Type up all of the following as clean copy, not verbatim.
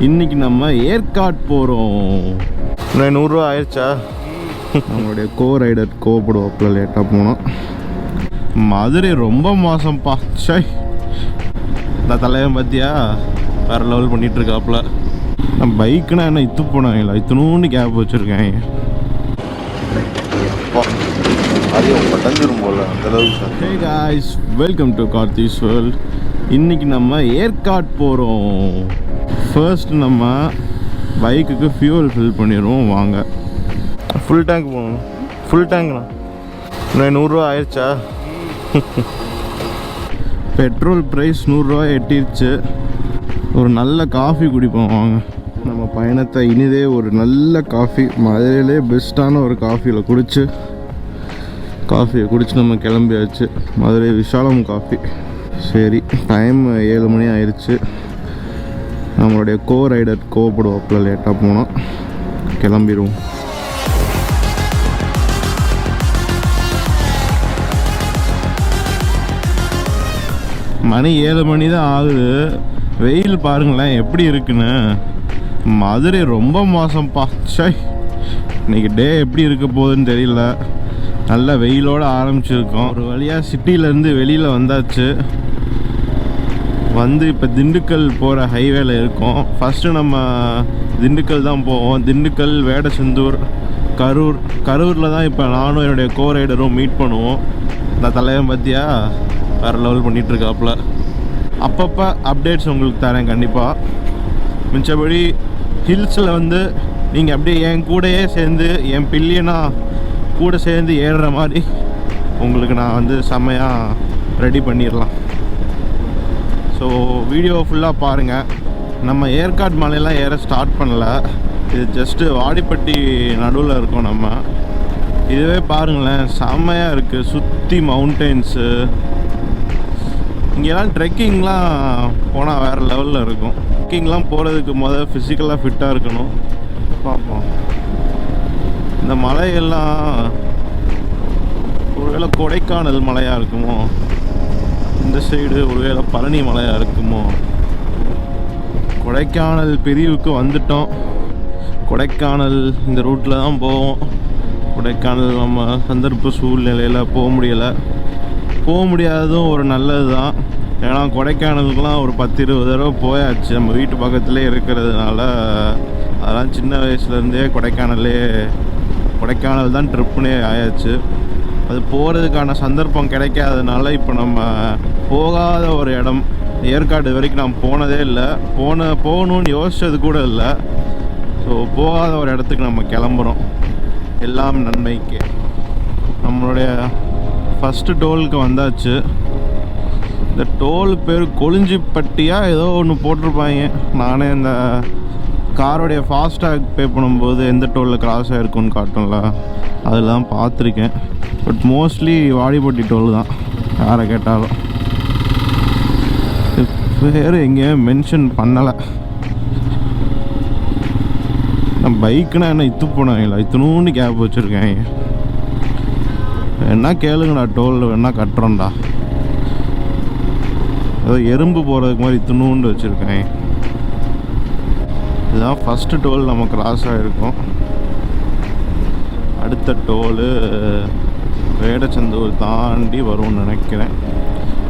இன்னைக்கு நம்ம ஏற்காடு போகிறோம். 100 ரூபா ஆயிடுச்சா? நம்மளுடைய கோ ரைடர் கோவப்படுவாப்பில் லேட்டாக போனோம். மதுரை ரொம்ப மோசம்ப்பா. சை, இந்த தலைவன் பார்த்தியா வேறு லெவல் பண்ணிகிட்ருக்காப்புல. நம்ம பைக்குனா என்ன இத்து போனாங்களா? இத்தனூன்னு கேப் வச்சுருக்கேன். Hey guys, welcome to Karthi's world. இன்றைக்கி நம்ம ஏற்காடு போகிறோம். ஃபர்ஸ்ட் நம்ம பைக்குக்கு ஃபியூவல் ஃபில் பண்ணிடுவோம். வாங்க, ஃபுல் டேங்க் போகணும். ஃபுல் டேங்க்ண்ணா 100 ரூபா ஆயிடுச்சா? பெட்ரோல் ப்ரைஸ் 100 ரூபா எட்டிடுச்சு. ஒரு நல்ல காஃபி குடிப்போம் வாங்க. நம்ம பயணத்தை இனிதே ஒரு நல்ல காஃபி, மதுரையிலே பெஸ்ட்டான ஒரு காஃபியில் காஃபியை குடிச்சு நம்ம கிளம்பியாச்சு. மதுரை விஷாலம் காஃபி. சரி, டைம் 7 மணி ஆயிடுச்சு. நம்மளுடைய கோ ரைடர் கோவப்படுவாப்பில் லேட்டாக போனோம். கிளம்பிடுவோம். மணி 7 மணி தான் ஆகுது. வெயில் பாருங்களேன் எப்படி இருக்குன்னு. மதுரை ரொம்ப மோசம்ப்பா. சை, இன்னைக்கு டே எப்படி இருக்க போகுதுன்னு தெரியல. நல்ல வெயிலோடு ஆரம்பிச்சிருக்கோம். ஒரு வழியாக சிட்டியிலேருந்து வெளியில் வந்தாச்சு. வந்து இப்போ திண்டுக்கல் போகிற ஹைவேல இருக்கோம். ஃபஸ்ட்டு நம்ம திண்டுக்கல் தான் போவோம். திண்டுக்கல், வேடச்சந்தூர், கரூரில் தான் இப்போ நானும் என்னுடைய கோ ரைடரும் மீட் பண்ணுவோம். இந்த தலைவன் பார்த்தியா வேறு லெவல் பண்ணிகிட்ருக்காப்புல. அப்பப்போ அப்டேட்ஸ் உங்களுக்கு தரேன் கண்டிப்பாக. மிச்சபடி ஹில்ஸில் வந்து நீங்கள் அப்படியே என் கூடயே சேர்ந்து, என் பில்லியனாக கூட சேர்ந்து ஏறுற மாதிரி உங்களுக்கு நான் வந்து செம்மையாக ரெடி பண்ணிடலாம். ஸோ வீடியோ ஃபுல்லாக பாருங்கள். நம்ம ஏற்காடு மலையெல்லாம் ஏற ஸ்டார்ட் பண்ணல. இது ஜஸ்ட்டு வாடிப்பட்டி நடுவில் இருக்கோம் நம்ம. இதுவே பாருங்களேன் செம்மையாக இருக்குது. சுற்றி மவுண்டெயின்ஸு. இங்கெல்லாம் ட்ரெக்கிங்லாம் போனால் வேறு லெவலில் இருக்கும். ட்ரெக்கிங்லாம் போகிறதுக்கு ஃபிசிக்கலாக ஃபிட்டாக இருக்கணும். பார்ப்போம். இந்த மலையெல்லாம் ஒருவேளை கொடைக்கானல் மலையாக இருக்குமோ, இந்த சைடு ஒருவேளை பழனி மலையாக இருக்குமோ. கொடைக்கானல் பிரிவுக்கு வந்துட்டோம். கொடைக்கானல் இந்த ரூட்டில் தான் போவோம். கொடைக்கானல் நம்ம சந்தர்ப்ப சூழ்நிலையில் போக முடியாததும் ஒரு நல்லது தான். ஏன்னா கொடைக்கானலுக்குலாம் ஒரு 10-20 தடவை போயாச்சு. நம்ம வீட்டு பக்கத்துலேயே இருக்கிறதுனால அதெல்லாம் சின்ன வயசுலேருந்தே கொடைக்கானல் தான் ட்ரிப்புனே ஆயாச்சு. அது போகிறதுக்கான சந்தர்ப்பம் கிடைக்காதனால இப்போ நம்ம போகாத ஒரு இடம் ஏற்காடு வரைக்கும் நான் போனதே இல்லை. போகணுன்னு யோசித்தது கூட இல்லை. ஸோ போகாத ஒரு இடத்துக்கு நம்ம கிளம்புறோம். எல்லாம் நன்மைக்கு. நம்மளுடைய ஃபஸ்ட்டு டோலுக்கு வந்தாச்சு. இந்த டோல் பேர் கொளிஞ்சிப்பட்டியா ஏதோ ஒன்று போட்டிருப்பாங்க. நானே இந்த காரோடைய ஃபாஸ்டாக் பே பண்ணும்போது எந்த டோலில் கிராஸ் ஆகிருக்குன்னு காட்டும்ல, அதில் தான் பார்த்துருக்கேன். பட் மோஸ்ட்லி வாடிப்பட்டி டோல் தான் யாரை கேட்டாலும். பேர் எங்கேயும் மென்ஷன் பண்ணலை. நம்ம பைக்குனா என்ன இத்து போனாங்களா? இத்தனூன்னு கேப் வச்சுருக்கேன். என்ன கேளுங்கடா, டோல் வேணா கட்டுறோம்டா. ஏதோ எறும்பு போகிறதுக்கு மாதிரி இத்தனூண்டு வச்சுருக்கேன். இதுதான் ஃபஸ்ட்டு டோல் நம்ம கிராஸ் ஆகிருக்கோம். அடுத்த டோலு வேடச்சந்தூர் தாண்டி வரும்னு நினைக்கிறேன்.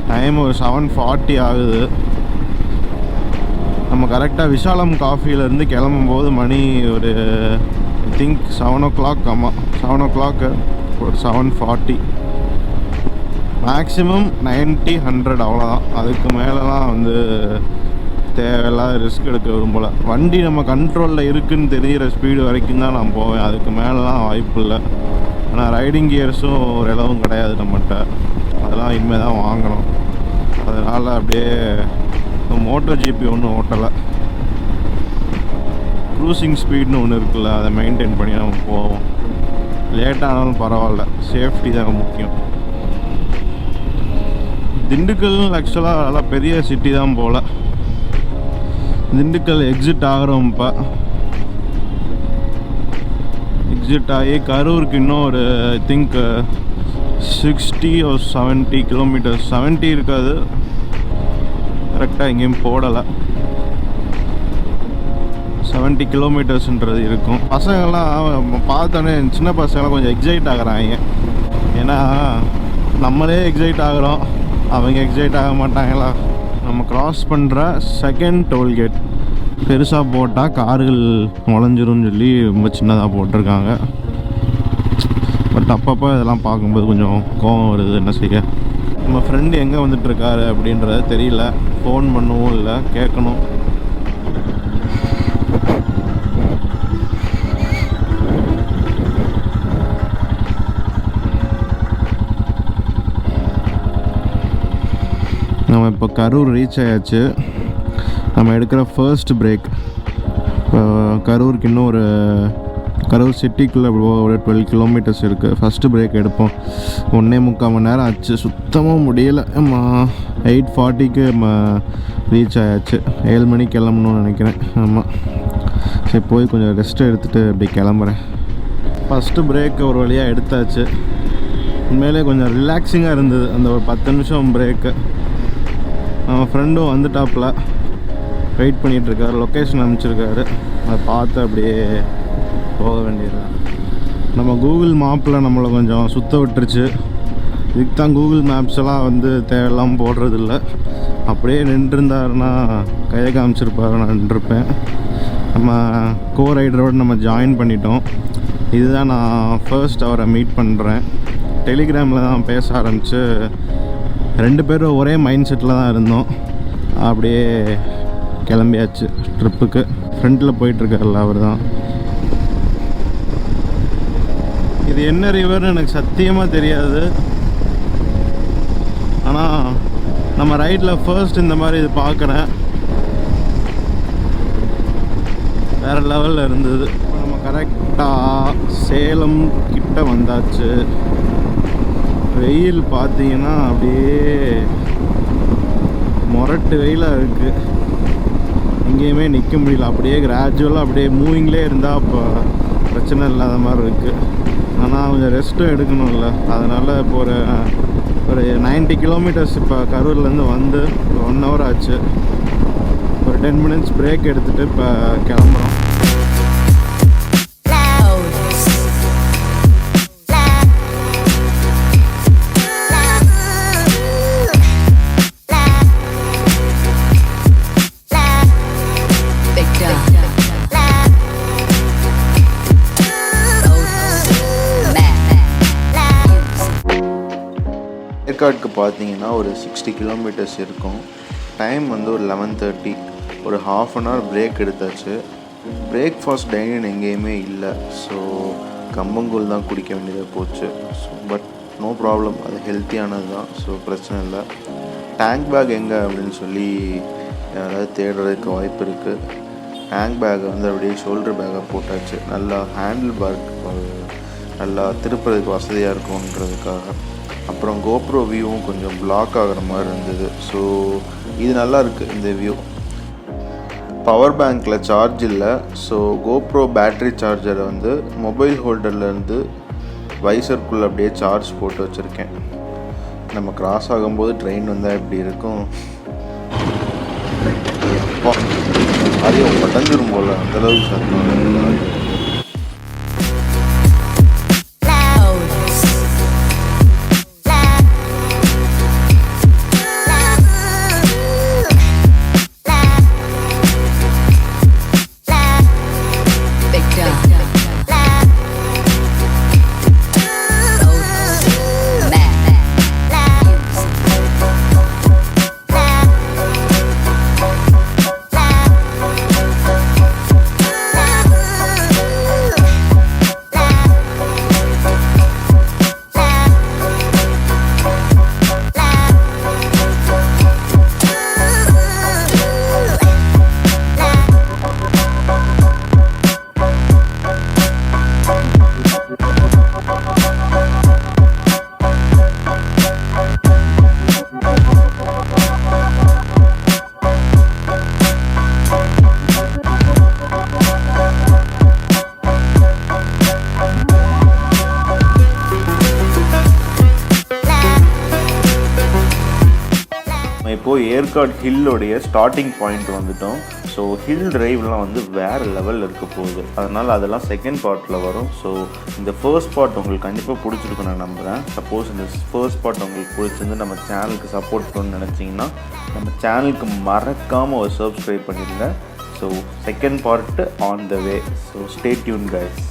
டைம் ஒரு 7:40 ஆகுது. நம்ம கரெக்டாக விஷாலம் காஃபியிலேருந்து கிளம்பும்போது மணி ஒரு ஐ திங்க் 7 o'clock. ஆமாம், 7 o'clock. ஒரு 7:40. மேக்ஸிமம் 90-100 அவ்வளோதான். அதுக்கு மேலெலாம் வந்து தேவையில்லாத ரிஸ்க் எடுக்க விரும்பலை. வண்டி நம்ம கண்ட்ரோலில் இருக்குதுன்னு தெரிகிற ஸ்பீடு வரைக்கும் தான் நான் போவேன். அதுக்கு மேலெலாம் வாய்ப்பு இல்லை. ஆனால் ரைடிங் கியர்ஸும் ஒரு இலவும் கிடையாது நம்மகிட்ட. அதெல்லாம் இனிமேல் தான் வாங்கணும். அதனால் அப்படியே மோட்டோ ஜிபி ஒன்றும் ஓட்டலை. க்ரூசிங் ஸ்பீட்னு ஒன்று இருக்குல்ல, அதை மெயின்டைன் பண்ணி நம்ம போவோம். லேட்டானாலும் பரவாயில்ல, சேஃப்டி தான் முக்கியம். திண்டுக்கல் ஆக்சுவலாக நல்லா பெரிய சிட்டி தான் போல். திண்டுக்கல் எக்ஸிட் ஆகிறோம். இப்போ எக்ஸிட் ஆகி கரூருக்கு இன்னும் ஒரு ஐ திங்க் 60 or 70 கிலோமீட்டர்ஸ். 70 இருக்காது, கரெக்டாக எங்கேயும் போடலை. 70 கிலோமீட்டர்ஸ்ன்றது இருக்கும். பசங்கள்லாம் பார்த்தோன்னே சின்ன பசங்களாம் கொஞ்சம் எக்ஸைட் ஆகுறாங்க. ஏன்னா நம்மளே எக்ஸைட் ஆகுறோம், அவங்க எக்ஸைட் ஆக மாட்டாங்களா? நம்ம க்ராஸ் பண்ணுற செகண்ட் டோல்கேட் பெருசாக போட்டால் கார்கள் நுழைஞ்சிரும்னு சொல்லி ரொம்ப சின்னதாக போட்டிருக்காங்க. பட் அப்பப்போ இதெல்லாம் பார்க்கும்போது கொஞ்சம் கோபம் வருது. என்ன செய்ய? நம்ம ஃப்ரெண்டு எங்கே வந்துட்டுருக்காரு அப்படின்றது தெரியல. ஃபோன் பண்ணவும் இல்லை, கேட்கணும். நம்ம இப்போ கரூர் ரீச் ஆயாச்சு. நம்ம எடுக்கிற ஃபர்ஸ்ட் பிரேக். இப்போ கரூருக்கு இன்னும் கரூர் சிட்டிக்குள்ளே ஒரு 12 கிலோமீட்டர்ஸ் இருக்குது. ஃபஸ்ட்டு பிரேக் எடுப்போம். 1.25 மணி நேரம் ஆச்சு, சுத்தமாக முடியலை. 8:40க்கு நம்ம ரீச் ஆயாச்சு. 7 மணிக்கு கிளம்பணும்னு நினைக்கிறேன். ஆமாம், சரி போய் கொஞ்சம் ரெஸ்ட் எடுத்துகிட்டு அப்படி கிளம்புறேன். ஃபஸ்ட்டு பிரேக் ஒரு வழியாக எடுத்தாச்சு. உண்மையிலே கொஞ்சம் ரிலாக்ஸிங்காக இருந்தது அந்த ஒரு 10 நிமிஷம் பிரேக்கு. நம்ம ஃப்ரெண்டும் வந்துட்டாப்பில் வெயிட் பண்ணிகிட்ருக்காரு. லொக்கேஷன் அனுப்பிச்சிருக்காரு, அதை பார்த்து அப்படியே போக வேண்டியது. நம்ம கூகுள் மேப்பில் நம்மளை கொஞ்சம் சுற்ற விட்டுருச்சு. இதுக்கு தான் கூகுள் மேப்ஸ் எல்லாம் தேவையில்லாமல் போடுறதில்ல. அப்படியே நின்றுருந்தாருன்னா கையை காமிச்சிருப்பாரு, நான் நின்றுருப்பேன். நம்ம கோ ரைடரோடு நம்ம ஜாயின் பண்ணிட்டோம். இதுதான் நான் ஃபர்ஸ்ட் அவரை மீட் பண்ணுறேன். டெலிகிராமில் தான் பேச ஆரம்பித்து 2 பேரும் ஒரே மைண்ட் செட்டில் தான் இருந்தோம். அப்படியே கிளம்பியாச்சு ட்ரிப்புக்கு. ஃப்ரண்ட்டில் போயிட்டுருக்கார்ல அவர் தான். இது என்ன ரிவர்னு எனக்கு சத்தியமாக தெரியாது. ஆனால் நம்ம ரைட்டில் ஃபர்ஸ்ட் இந்த மாதிரி இது பார்க்குறேன். வேறு லெவலில் இருந்தது. நம்ம கரெக்டாக சேலம் கிட்ட வந்தாச்சு. வெயில் பார்த்தீங்கன்னா அப்படியே முரட்டு வெயிலாக இருக்குது. எங்கேயுமே நிற்க முடியல. அப்படியே கிராஜுவலாக அப்படியே மூவிங்லேயே இருந்தால் இப்போ பிரச்சனை இல்லாத மாதிரி இருக்குது. ஆனால் கொஞ்சம் ரெஸ்ட்டும் எடுக்கணும்ல, அதனால் இப்போ ஒரு 90 கிலோமீட்டர்ஸ் இப்போ கரூர்லேருந்து வந்து 1 ஹவர் ஆச்சு. ஒரு 10 மினிட்ஸ் பிரேக் எடுத்துகிட்டு இப்போ கிளம்புறோம். ஏற்காடுக்கு பார்த்தீங்கன்னா ஒரு 60 கிலோமீட்டர்ஸ் இருக்கும். டைம் ஒரு 11:30. ஒரு ½ அன் ஹவர் பிரேக் எடுத்தாச்சு. பிரேக்ஃபாஸ்ட் டைனிங் எங்கேயுமே இல்லை. ஸோ கம்பங்கூழ் தான் குடிக்க வேண்டியதாக போச்சு. ஸோ பட் நோ ப்ராப்ளம், அது ஹெல்த்தியானது தான். ஸோ பிரச்சனை இல்லை. டேங்க் பேக் எங்கே அப்படின்னு சொல்லி யாராவது தேடுறதுக்கு வாய்ப்பு இருக்குது. டேங்க் பேக்கை அப்படியே ஷோல்டர் பேக்காக போட்டாச்சு. நல்லா ஹேண்டில் பேக் நல்லா திருப்புறதுக்கு வசதியாக இருக்கும்ன்றதுக்காக. அப்புறம் கோப்ரோ வியூவும் கொஞ்சம் பிளாக் ஆகிற மாதிரி இருந்தது. ஸோ இது நல்லா இருக்குது இந்த வியூ. பவர் பேங்க்கில் சார்ஜ் இல்லை. ஸோ கோப்ரோ பேட்ரி சார்ஜரை மொபைல் ஹோல்டர்லேருந்து வைசருக்குள்ளே அப்படியே சார்ஜ் போட்டு வச்சுருக்கேன். நம்ம கிராஸ் ஆகும்போது ட்ரெயின் வந்தால் எப்படி இருக்கும், அதே உடஞ்சிரும் போல் அந்தளவுக்கு சத்தம். இப்போது ஏற்காடு ஹில்லோடைய ஸ்டார்டிங் பாயிண்ட் வந்துட்டோம். ஸோ ஹில் டிரைவ்லாம் வந்து வேறு லெவலில் இருக்க போகுது. அதனால் அதெல்லாம் செகண்ட் பார்ட்டில் வரும். ஸோ இந்த ஃபர்ஸ்ட் பார்ட் உங்களுக்கு கண்டிப்பாக பிடிச்சிருக்கும் நான் நம்புகிறேன். சப்போஸ் இந்த ஃபர்ஸ்ட் பார்ட் உங்களுக்கு பிடிச்சிருந்து நம்ம சேனலுக்கு சப்போர்ட் பண்ணணும்னு நினச்சிங்கன்னா நம்ம சேனலுக்கு மறக்காமல் ஒரு சப்ஸ்கிரைப் பண்ணிடுங்க. So second part on the way. So stay tune guys.